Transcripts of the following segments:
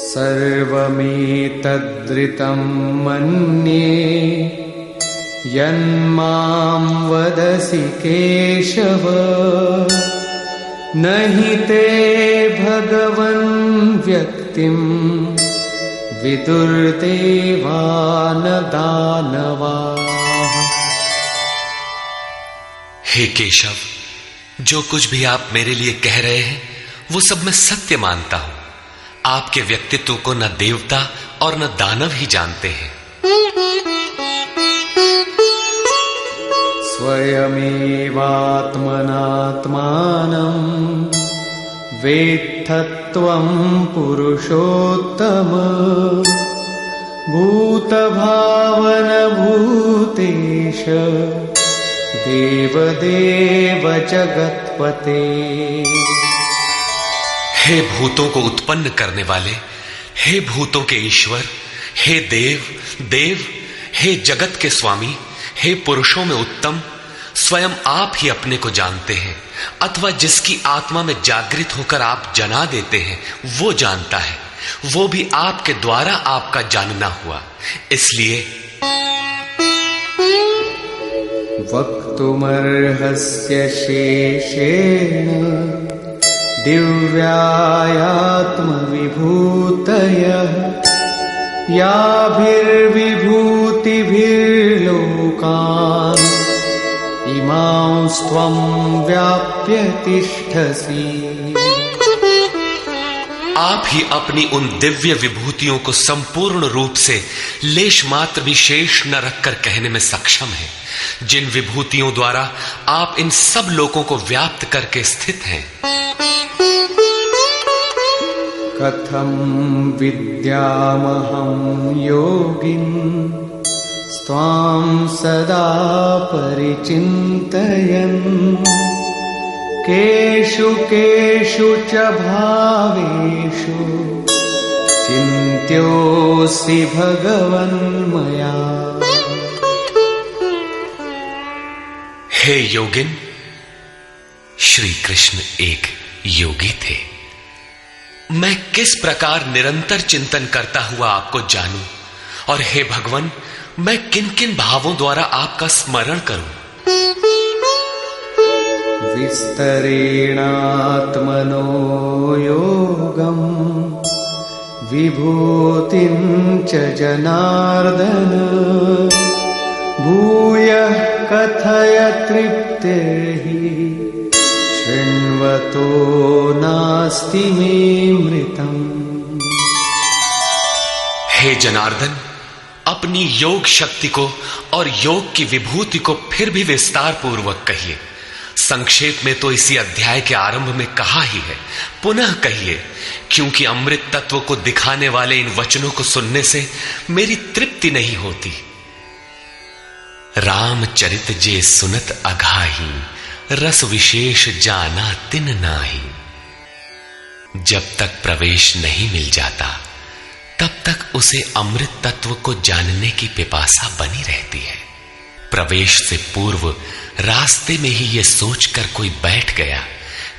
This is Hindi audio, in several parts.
सर्वमेतद्ऋतं मन्ये यन्मां वदसि केशव नहि ते भगवन् व्यक्तिं विदुर्देवान दानवाः। हे केशव, जो कुछ भी आप मेरे लिए कह रहे हैं वो सब मैं सत्य मानता हूं। आपके व्यक्तित्व को न देवता और न दानव ही जानते हैं। स्वयमेवात्मनात्मानं वेत्थत्वं पुरुषोत्तम भूतभावन भूतेश देवदेव जगत्पते। हे भूतों को उत्पन्न करने वाले, हे भूतों के ईश्वर, हे देव देव, हे जगत के स्वामी, हे पुरुषों में उत्तम, स्वयं आप ही अपने को जानते हैं अथवा जिसकी आत्मा में जागृत होकर आप जना देते हैं वो जानता है। वो भी आपके द्वारा आपका जानना हुआ। इसलिए वक्तुमर्हस्य शेषेण दिव्यायात्मविभूतयः याभिर्विभूतिभिर्लोकान् इमांस्त्वं व्याप्य तिष्ठसि। आप ही अपनी उन दिव्य विभूतियों को संपूर्ण रूप से लेश मात्र भी शेष न रखकर कहने में सक्षम हैं, जिन विभूतियों द्वारा आप इन सब लोगों को व्याप्त करके स्थित हैं। कथं विद्यामहं योगिन् त्वां सदा परिचिन्तयन् केषु केषु च भावेषु चिन्त्योऽसि भगवन्मया। हे योगिन, श्री कृष्ण एक योगी थे। मैं किस प्रकार निरंतर चिंतन करता हुआ आपको जानूं, और हे भगवान, मैं किन किन भावों द्वारा आपका स्मरण करूं। विस्तरेणात्मनो योगं विभूतिं च जनार्दन भूयः कथय तृप्तिर्हि शृण्वतो नास्ति मे मृतम्। हे जनार्दन, अपनी योग शक्ति को और योग की विभूति को फिर भी विस्तार पूर्वक कहिए। संक्षेप में तो इसी अध्याय के आरंभ में कहा ही है, पुनः कहिए, क्योंकि अमृत तत्व को दिखाने वाले इन वचनों को सुनने से मेरी तृप्ति नहीं होती। रामचरित जे सुनत अघाही रस विशेष जाना तिन नाही। जब तक प्रवेश नहीं मिल जाता तब तक उसे अमृत तत्व को जानने की पिपासा बनी रहती है। प्रवेश से पूर्व रास्ते में ही यह सोचकर कोई बैठ गया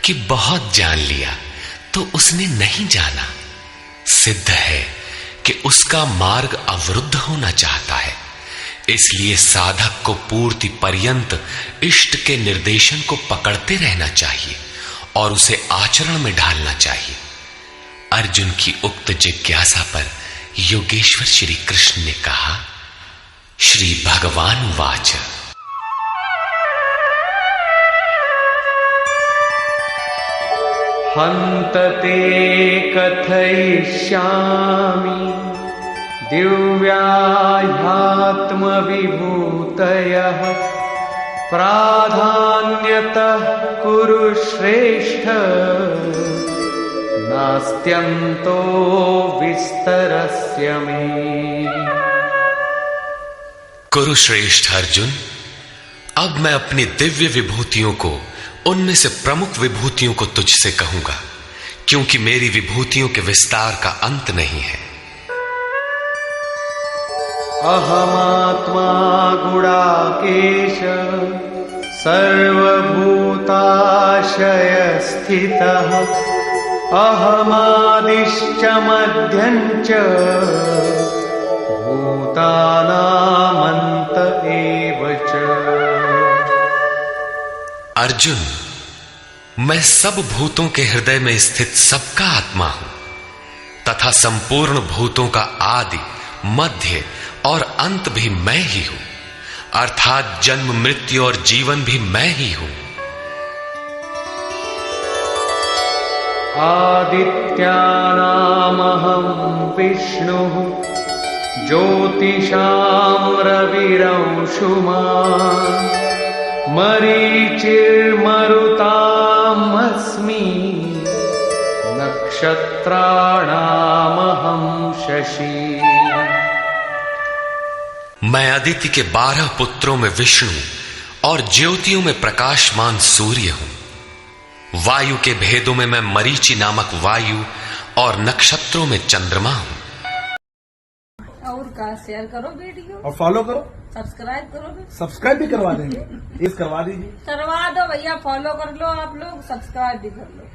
कि बहुत जान लिया तो उसने नहीं जाना। सिद्ध है कि उसका मार्ग अवरुद्ध होना चाहता है। इसलिए साधक को पूर्ति पर्यंत इष्ट के निर्देशन को पकड़ते रहना चाहिए और उसे आचरण में ढालना चाहिए। अर्जुन की उक्त जिज्ञासा पर योगेश्वर श्री कृष्ण ने कहा, श्री भगवान वाच हन्त ते कथयिष्यामि दिव्याह्यात्मविभूतयः प्राधान्यतः कुरु श्रेष्ठ नास्त्यन्तो विस्तरस्य मे। कुरुश्रेष्ठ अर्जुन, अब मैं अपनी दिव्य विभूतियों को, उनमें से प्रमुख विभूतियों को तुझसे कहूंगा, क्योंकि मेरी विभूतियों के विस्तार का अंत नहीं है। अहमात्मा गुणाकेश सर्वभूताशय स्थितः अहमादिश्च मध्यञ्च भूतानामन्त एव च। अर्जुन, मैं सब भूतों के हृदय में स्थित सबका आत्मा हूं तथा संपूर्ण भूतों का आदि, मध्य और अंत भी मैं ही हूं, अर्थात जन्म, मृत्यु और जीवन भी मैं ही हूं। आदित्यानामहं विष्णुः ज्योतिषां रविरंशुमान् मरीचिर्मरुतामस्मि नक्षत्राणामहं शशि। मैं अदिति के 12 पुत्रों में विष्णु और ज्योतियों में प्रकाशमान सूर्य हूं। वायु के भेदों में मैं मरीचि नामक वायु और नक्षत्रों में चंद्रमा हूं। और का शेयर करो वीडियो और फॉलो करो, सब्सक्राइब करो सब्सक्राइब भी करवा देंगे, इस करवा दीजिए। करवा दो भैया, फॉलो कर लो आप लोग, सब्सक्राइब भी कर लो।